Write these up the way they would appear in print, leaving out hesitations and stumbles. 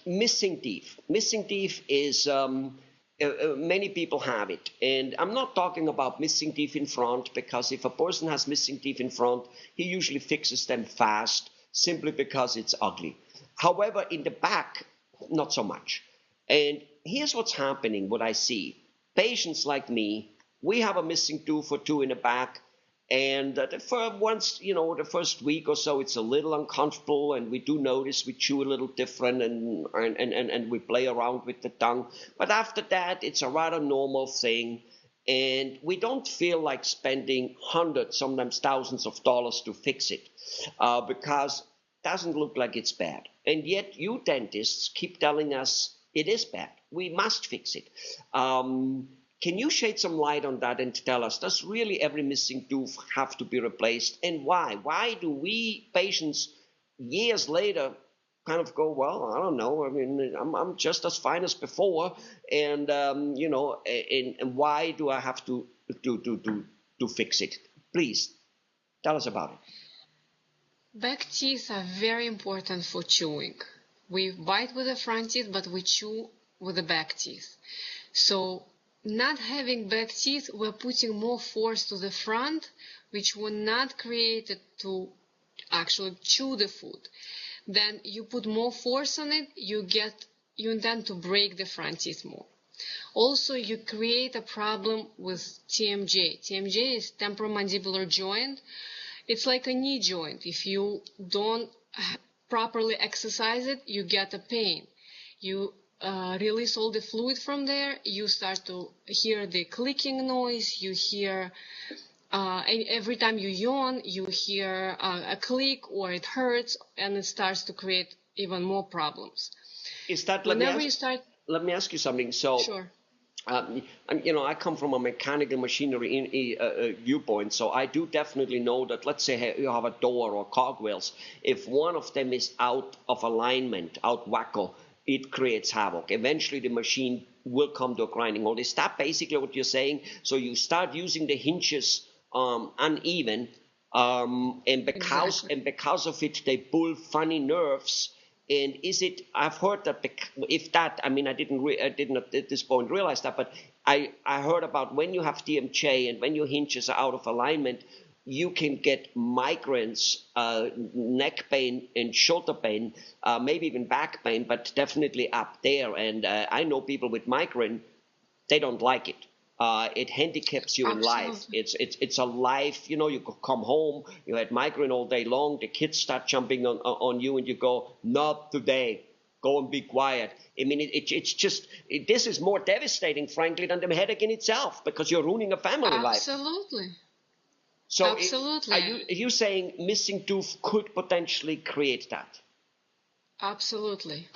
missing teeth. Missing teeth is many people have it, and I'm not talking about missing teeth in front, because if a person has missing teeth in front, he usually fixes them fast simply because it's ugly. However, in the back, not so much. And here's what's happening, what I see. Patients like me, we have a missing tooth or two in the back, and the first week or so, it's a little uncomfortable, and we do notice we chew a little different, and we play around with the tongue. But after that, it's a rather normal thing, and we don't feel like spending hundreds, sometimes thousands of dollars to fix it, because it doesn't look like it's bad. And yet you dentists keep telling us it is bad. We must fix it. Can you shed some light on that and tell us, does really every missing tooth have to be replaced, and why? Why do we patients years later kind of go, well, I don't know, I mean, I'm just as fine as before, and and why do I have to fix it? Please tell us about it. Back teeth are very important for chewing. We bite with the front teeth, but we chew with the back teeth. So not having back teeth, we're putting more force to the front, which were not created to actually chew the food. Then you put more force on it, you intend to break the front teeth more. Also, you create a problem with TMJ. TMJ is temporomandibular joint. It's like a knee joint. If you don't properly exercise it, you get a pain. You release all the fluid from there, you start to hear the clicking noise, you hear, every time you yawn, you hear a click, or it hurts, and it starts to create even more problems. Is that, let me ask you something. So, sure. I come from a mechanical machinery viewpoint, so I do definitely know that, let's say you have a door or cogwheels, if one of them is out of alignment, out wacko, it creates havoc. Eventually the machine will come to a grinding halt. Is that basically what you're saying? So you start using the hinges uneven, and because of it, they pull funny nerves. And is it? I've heard that I didn't at this point realize that, but I heard about when you have DMJ and when your hinges are out of alignment, you can get migraines, neck pain and shoulder pain, maybe even back pain, but definitely up there. And I know people with migraine, they don't like it. It handicaps you in life. It's a life, you come home, you had migraine all day long, the kids start jumping on you, and you go, not today, go and be quiet. I mean, this is more devastating, frankly, than the headache in itself, because you're ruining a family life. Absolutely. So absolutely. Are you saying missing tooth could potentially create that? Absolutely.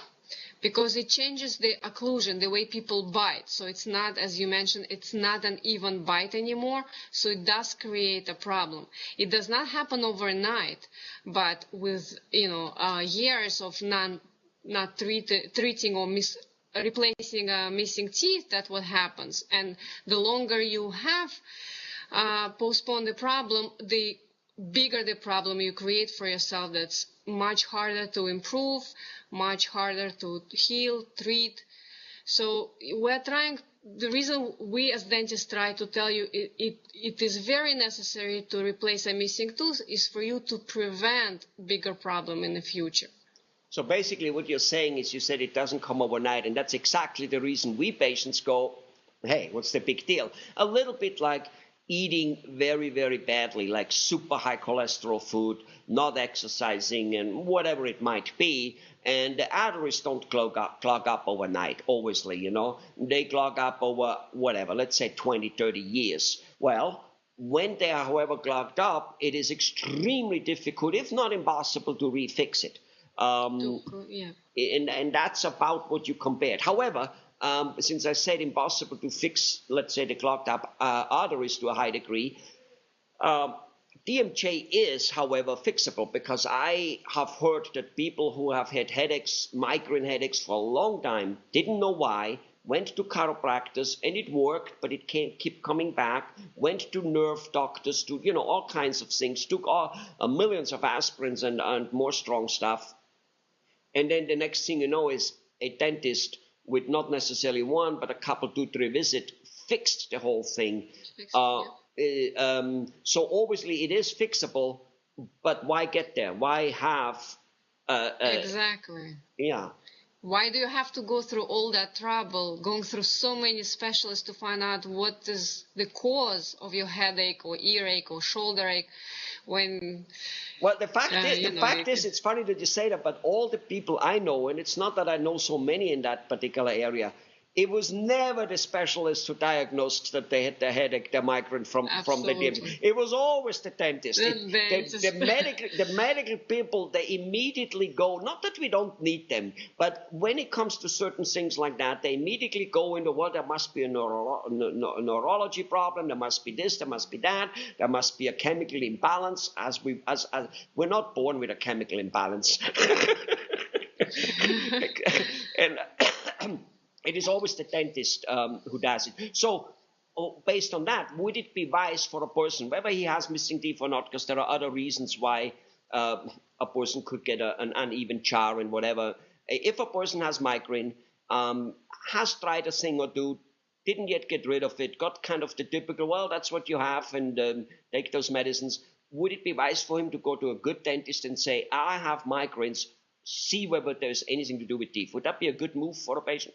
Because it changes the occlusion, the way people bite. So it's not, as you mentioned, it's not an even bite anymore. So it does create a problem. It does not happen overnight, but with, years of not treating or replacing missing teeth, that's what happens. And the longer you have postponed the problem, the bigger the problem you create for yourself. That's much harder to improve, much harder to heal, treat. So the reason we as dentists try to tell you it is very necessary to replace a missing tooth is for you to prevent bigger problem in the future. So basically what you're saying is, you said it doesn't come overnight, and that's exactly the reason we patients go, hey, what's the big deal? A little bit like eating very, very badly, like super high cholesterol food, not exercising, and whatever it might be. And the arteries don't clog up overnight, obviously, They clog up over whatever, let's say 20, 30 years. Well, when they are, however, clogged up, it is extremely difficult, if not impossible, to refix it. And that's about what you compared. However, since I said impossible to fix, let's say, the clogged up arteries to a high degree, DMJ is, however, fixable, because I have heard that people who have had headaches, migraine headaches for a long time, didn't know why, went to chiropractors and it worked, but it can't keep coming back, went to nerve doctors, to, all kinds of things, took millions of aspirins and more strong stuff. And then the next thing you know is a dentist with not necessarily one, but a couple, 2, 3 visits, fixed the whole thing. So obviously it is fixable, but why get there? Why have... exactly. Yeah. Why do you have to go through all that trouble, going through so many specialists to find out what is the cause of your headache or earache or shoulder ache when... Well, the fact is, it's funny that you say that, but all the people I know, and it's not that I know so many in that particular area, it was never the specialist who diagnosed that they had the headache, the migraine from the dentist. It was always the dentist. The medical people, they immediately go, not that we don't need them, but when it comes to certain things like that, they immediately go into, well, there must be a neurology problem, there must be this, there must be that, there must be a chemical imbalance, as we're not born with a chemical imbalance. And it is always the dentist who does it. So based on that, would it be wise for a person, whether he has missing teeth or not, because there are other reasons why a person could get an uneven jaw and whatever. If a person has migraine, has tried a thing or two, didn't yet get rid of it, got kind of the typical, well, that's what you have, and take those medicines, would it be wise for him to go to a good dentist and say, I have migraines, see whether there's anything to do with teeth? Would that be a good move for a patient?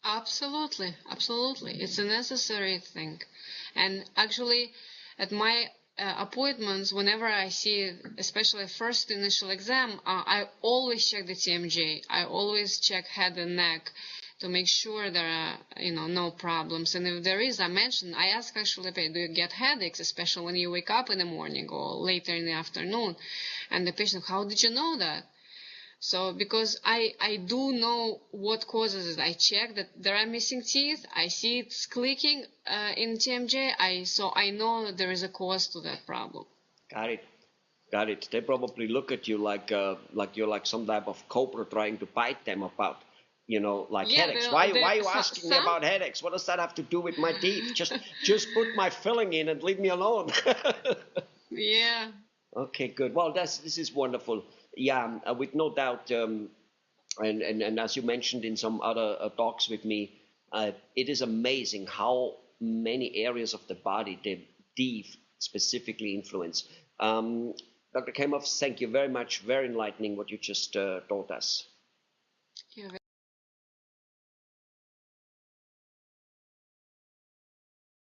Absolutely, absolutely. It's a necessary thing. And actually, at my appointments, whenever I see, especially first initial exam, I always check the TMJ. I always check head and neck to make sure there are, no problems. And if there is, I ask actually, do you get headaches, especially when you wake up in the morning or later in the afternoon? And the patient, how did you know that? So because I do know what causes it. I check that there are missing teeth. I see it's clicking in TMJ. So I know that there is a cause to that problem. Got it. They probably look at you like you're like some type of cobra trying to bite them about, headaches. Why are you asking me about headaches? What does that have to do with my teeth? Just put my filling in and leave me alone. Yeah. Okay, good. Well, this is wonderful. Yeah, with no doubt, and as you mentioned in some other talks with me, it is amazing how many areas of the body the teeth specifically influence. Dr. Khaimov, thank you very much. Very enlightening what you just taught us. Yeah.